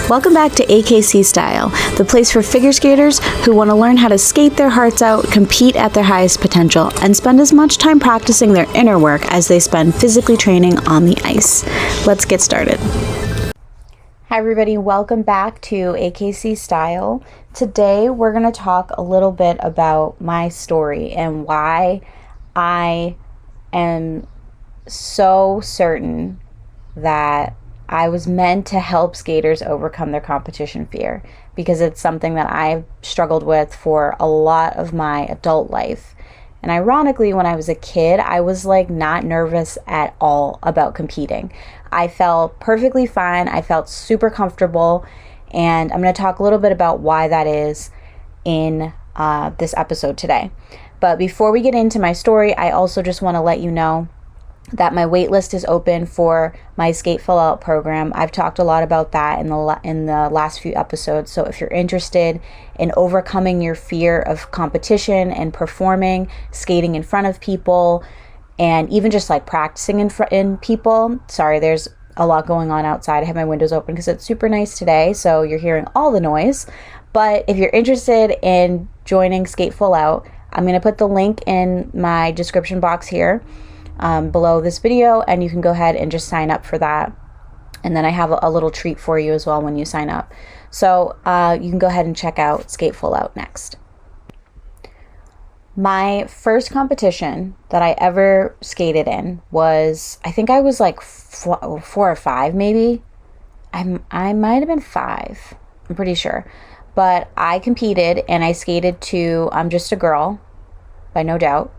Welcome back to AKC Style, the place for figure skaters who want to learn how to skate their hearts out, compete at their highest potential, and spend as much time practicing their inner work as they spend physically training on the ice. Let's get started. Hi everybody, welcome back to AKC Style. Today we're going to talk a little bit about my story and why I am so certain that I was meant to help skaters overcome their competition fear, because it's something that I've struggled with for a lot of my adult life. And ironically, when I was a kid, I was not nervous at all about competing. I felt perfectly fine. I felt super comfortable. And I'm going to talk a little bit about why that is in this episode today. But before we get into my story, I also just want to let you know that my waitlist is open for my Skate Full Out program. I've talked a lot about that in the last few episodes. So if you're interested in overcoming your fear of competition and performing, skating in front of people, and even just practicing in people. Sorry, there's a lot going on outside. I have my windows open because it's super nice today, so you're hearing all the noise. But if you're interested in joining Skate Full Out, I'm going to put the link in my description box here below this video, and you can go ahead and just sign up for that. And then I have a little treat for you as well when you sign up. So you can go ahead and check out Skate Full Out next. My first competition that I ever skated in was, I think I was four or five maybe. I might have been five, I'm pretty sure. But I competed and I skated to I'm Just a Girl by No Doubt.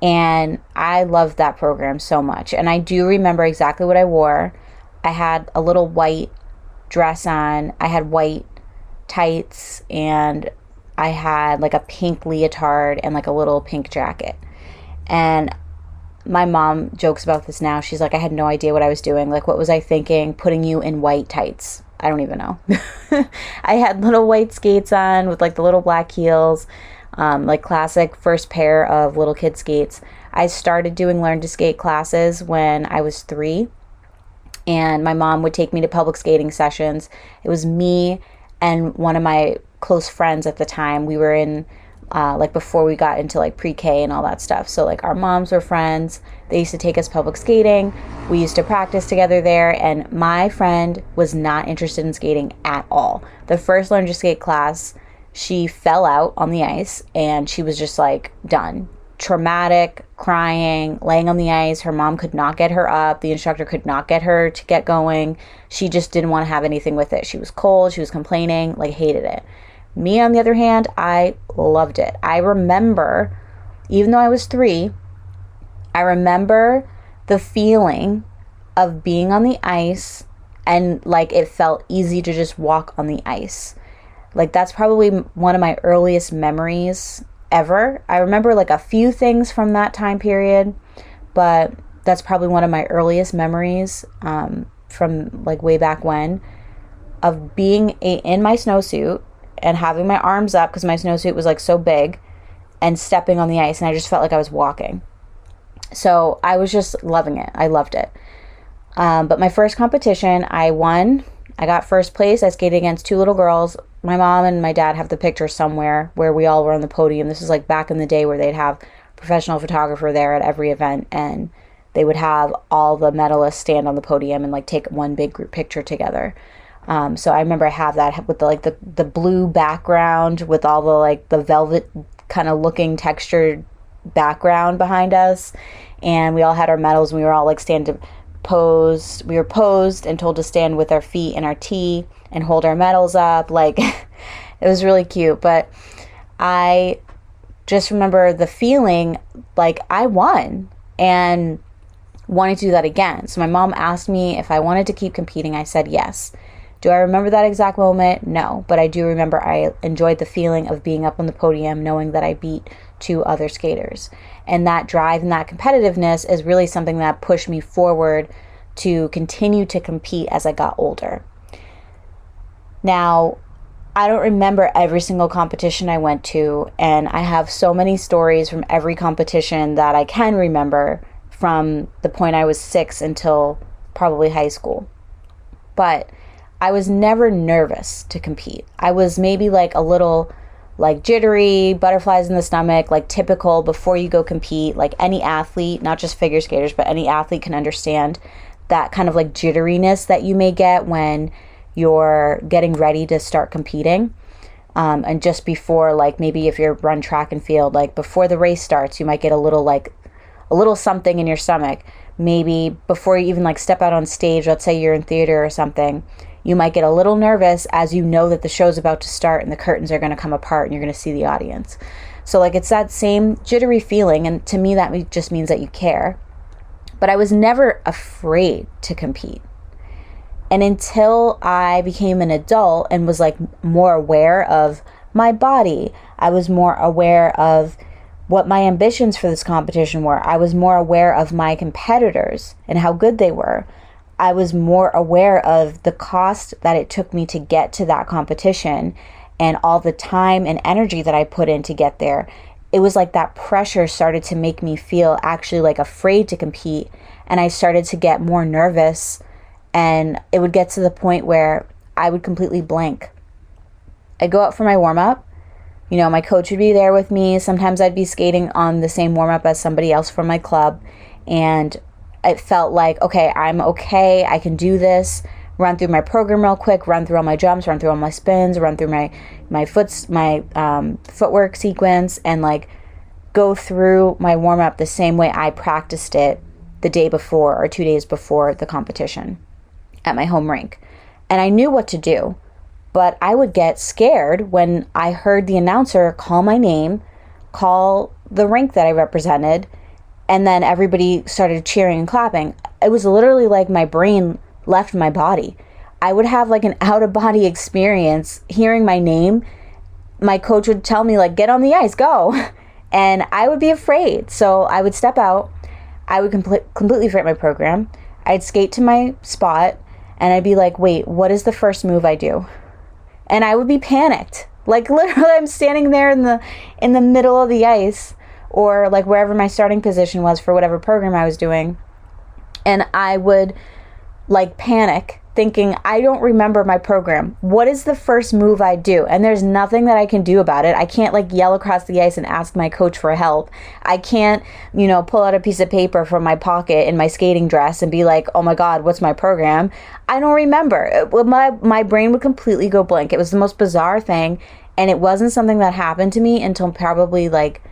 And I loved that program so much. And I do remember exactly what I wore. I had a little white dress on. I had white tights. And I had a pink leotard and a little pink jacket. And my mom jokes about this now. She's like, I had no idea what I was doing. What was I thinking? Putting you in white tights. I don't even know. I had little white skates on with the little black heels. Classic first pair of little kid skates. I started doing learn to skate classes when I was 3, and my mom would take me to public skating sessions. It was me and one of my close friends at the time. We were in before we got into pre-K and all that stuff. So our moms were friends. They used to take us public skating. We used to practice together there, and my friend was not interested in skating at all. The first learn to skate class, she fell out on the ice and she was just done. Traumatic, crying, laying on the ice. Her mom could not get her up. The instructor could not get her to get going. She just didn't want to have anything with it. She was cold. She was complaining, hated it. Me, on the other hand, I loved it. I remember, even though I was 3, I remember the feeling of being on the ice and it felt easy to just walk on the ice. That's probably one of my earliest memories ever. I remember a few things from that time period, but that's probably one of my earliest memories from way back when, of being in my snowsuit and having my arms up because my snowsuit was so big, and stepping on the ice, and I just felt like I was walking. So I was just loving it. I loved it. But my first competition, I won. I got first place. I skated against 2 little girls. My mom and my dad have the picture somewhere where we all were on the podium. This is back in the day where they'd have a professional photographer there at every event, and they would have all the medalists stand on the podium and take one big group picture together. So I remember I have that with the blue background with all the velvet kind of looking textured background behind us, and we all had our medals, and we were all posed. We were posed and told to stand with our feet in our T and hold our medals up. It was really cute. But I just remember the feeling I won and wanting to do that again. So my mom asked me if I wanted to keep competing. I said yes. Do I remember that exact moment? No, but I do remember I enjoyed the feeling of being up on the podium, knowing that I beat 2 other skaters. And that drive and that competitiveness is really something that pushed me forward to continue to compete as I got older. Now, I don't remember every single competition I went to, and I have so many stories from every competition that I can remember from the point I was 6 until probably high school. But I was never nervous to compete. I was maybe like a little like jittery, butterflies in the stomach, like typical before you go compete. Like any athlete, not just figure skaters, but any athlete can understand that kind of like jitteriness that you may get when you're getting ready to start competing. And just before, like maybe if you're run track and field, like before the race starts, you might get a little something in your stomach. Maybe before you even like step out on stage, let's say you're in theater or something, you might get a little nervous as you know that the show's about to start and the curtains are going to come apart and you're going to see the audience. So like it's that same jittery feeling, and to me that just means that you care. But I was never afraid to compete. And until I became an adult and was like more aware of my body, I was more aware of what my ambitions for this competition were. I was more aware of my competitors and how good they were. I was more aware of the cost that it took me to get to that competition and all the time and energy that I put in to get there. It was like that pressure started to make me feel actually like afraid to compete, and I started to get more nervous, and it would get to the point where I would completely blank. I'd go out for my warm-up. You know, my coach would be there with me. Sometimes I'd be skating on the same warm-up as somebody else from my club, and it felt like, okay, I can do this. Run through my program real quick, run through all my jumps, run through all my spins, run through my footwork sequence, and like go through my warm-up the same way I practiced it the day before or 2 days before the competition at my home rink. And I knew what to do, but I would get scared when I heard the announcer call my name, call the rink that I represented, and then everybody started cheering and clapping. It was literally like my brain left my body. I would have like an out-of-body experience hearing my name. My coach would tell me like, get on the ice, go. And I would be afraid. So I would step out. I would completely forget my program. I'd skate to my spot and I'd be like, wait, what is the first move I do? And I would be panicked. Like literally I'm standing there in the middle of the ice, or like wherever my starting position was for whatever program I was doing. And I would like panic thinking, I don't remember my program. What is the first move I do? And there's nothing that I can do about it. I can't like yell across the ice and ask my coach for help. I can't, pull out a piece of paper from my pocket in my skating dress and be like, oh my God, what's my program? I don't remember. My brain would completely go blank. It was the most bizarre thing. And it wasn't something that happened to me until probably like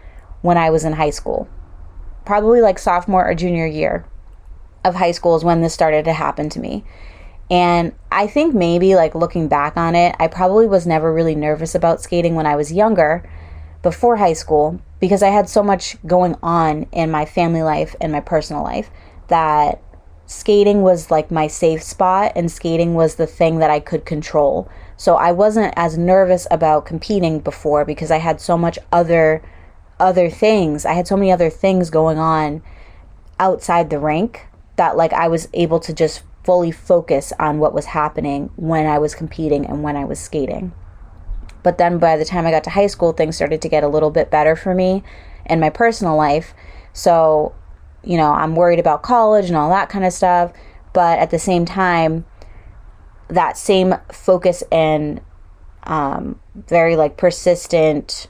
when I was in high school. Probably like sophomore or junior year of high school is when this started to happen to me. And I think maybe like looking back on it, I probably was never really nervous about skating when I was younger, before high school, because I had so much going on in my family life and my personal life that skating was like my safe spot, and skating was the thing that I could control. So I wasn't as nervous about competing before because I had so much other things. I had so many other things going on outside the rink that like I was able to just fully focus on what was happening when I was competing and when I was skating. But then by the time I got to high school, things started to get a little bit better for me in my personal life. So, I'm worried about college and all that kind of stuff. But at the same time, that same focus and very like persistent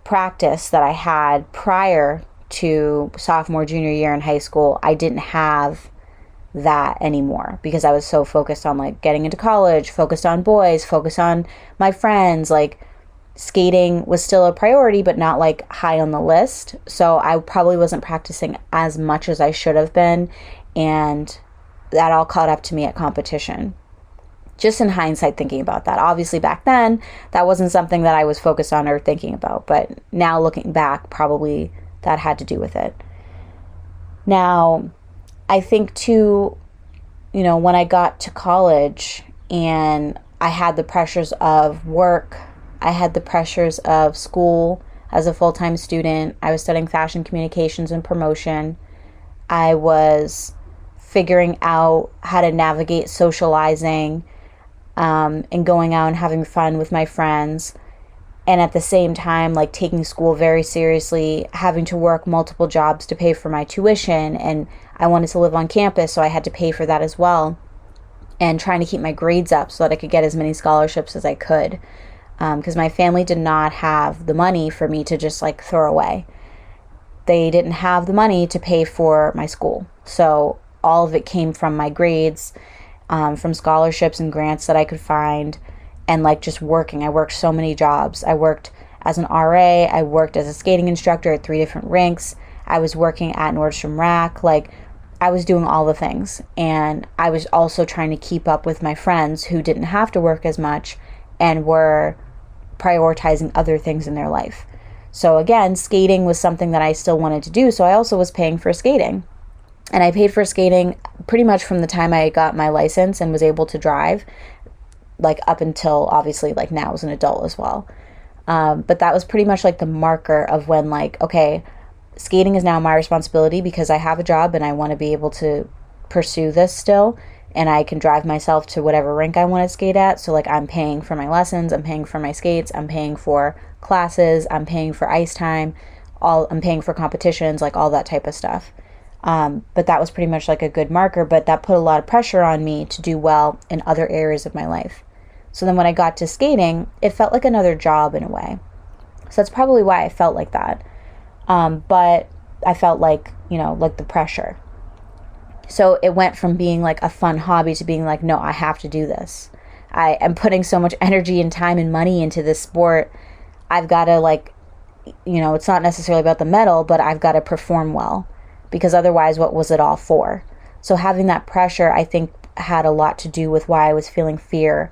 practice that I had prior to sophomore, junior year in high school, I didn't have that anymore because I was so focused on like getting into college, focused on boys, focused on my friends. Like skating was still a priority, but not like high on the list. So I probably wasn't practicing as much as I should have been. And that all caught up to me at competition. Just in hindsight, thinking about that. Obviously back then, that wasn't something that I was focused on or thinking about. But now looking back, probably that had to do with it. Now, I think too, when I got to college and I had the pressures of work, I had the pressures of school as a full-time student. I was studying fashion communications and promotion. I was figuring out how to navigate socializing and going out and having fun with my friends. And at the same time, like taking school very seriously, having to work multiple jobs to pay for my tuition. And I wanted to live on campus, so I had to pay for that as well. and trying to keep my grades up so that I could get as many scholarships as I could. Because my family did not have the money for me to just like throw away. They didn't have the money to pay for my school. So all of it came from my grades, from scholarships and grants that I could find, and like just working. I worked so many jobs. I worked as an RA. I worked as a skating instructor at 3 different rinks. I was working at Nordstrom Rack. Like, I was doing all the things. And I was also trying to keep up with my friends who didn't have to work as much and were prioritizing other things in their life. So again, skating was something that I still wanted to do. So I also was paying for skating. And I paid for skating pretty much from the time I got my license and was able to drive, like up until obviously like now as an adult as well. But that was pretty much like the marker of when like, okay, skating is now my responsibility because I have a job and I want to be able to pursue this still. And I can drive myself to whatever rink I want to skate at. So like I'm paying for my lessons, I'm paying for my skates, I'm paying for classes, I'm paying for ice time, I'm paying for competitions, like all that type of stuff. But that was pretty much like a good marker, but that put a lot of pressure on me to do well in other areas of my life. So then when I got to skating, it felt like another job in a way. So that's probably why I felt like that. But I felt like, like the pressure. So it went from being like a fun hobby to being like, no, I have to do this. I am putting so much energy and time and money into this sport. I've got to like, it's not necessarily about the medal, but I've got to perform well, because otherwise what was it all for? So having that pressure, I think, had a lot to do with why I was feeling fear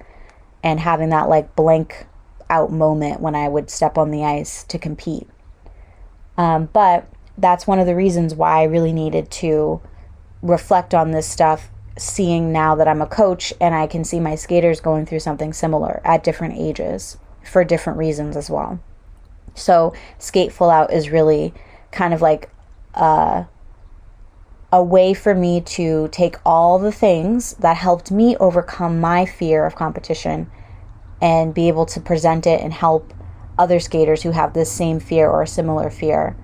and having that like blank out moment when I would step on the ice to compete. But that's one of the reasons why I really needed to reflect on this stuff, seeing now that I'm a coach and I can see my skaters going through something similar at different ages for different reasons as well. So Skate Full Out is really kind of like a way for me to take all the things that helped me overcome my fear of competition and be able to present it and help other skaters who have this same fear or a similar fear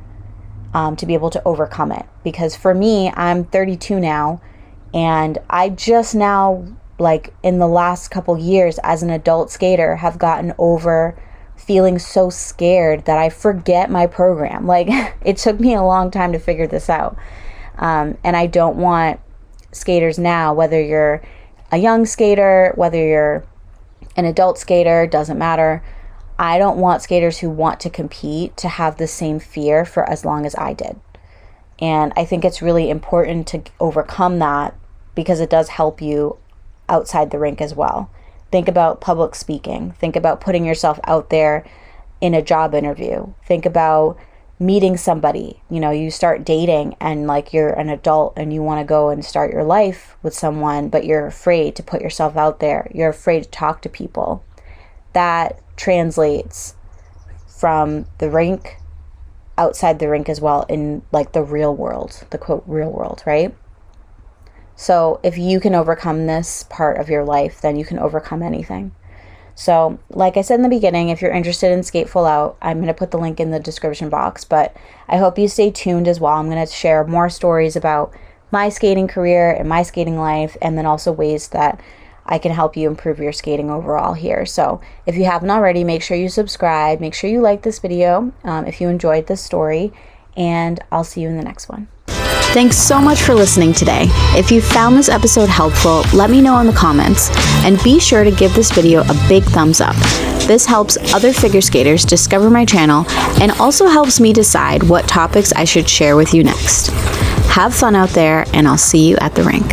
to be able to overcome it. Because for me, I'm 32 now, and I just now, like in the last couple years as an adult skater, have gotten over feeling so scared that I forget my program. Like, it took me a long time to figure this out. And I don't want skaters now, whether you're a young skater, whether you're an adult skater, doesn't matter. I don't want skaters who want to compete to have the same fear for as long as I did. And I think it's really important to overcome that because it does help you outside the rink as well. Think about public speaking. Think about putting yourself out there in a job interview. Think about meeting somebody. You start dating and like you're an adult and you want to go and start your life with someone, but you're afraid to put yourself out there. You're afraid to talk to people. That translates from the rink outside the rink as well in like the real world, the quote real world, right? So if you can overcome this part of your life, then you can overcome anything. So like I said in the beginning, if you're interested in Skate Full Out, I'm going to put the link in the description box, but I hope you stay tuned as well. I'm going to share more stories about my skating career and my skating life, and then also ways that I can help you improve your skating overall here. So if you haven't already, make sure you subscribe, make sure you like this video if you enjoyed this story, and I'll see you in the next one. Thanks so much for listening today. If you found this episode helpful, let me know in the comments, and be sure to give this video a big thumbs up. This helps other figure skaters discover my channel and also helps me decide what topics I should share with you next. Have fun out there, and I'll see you at the rink.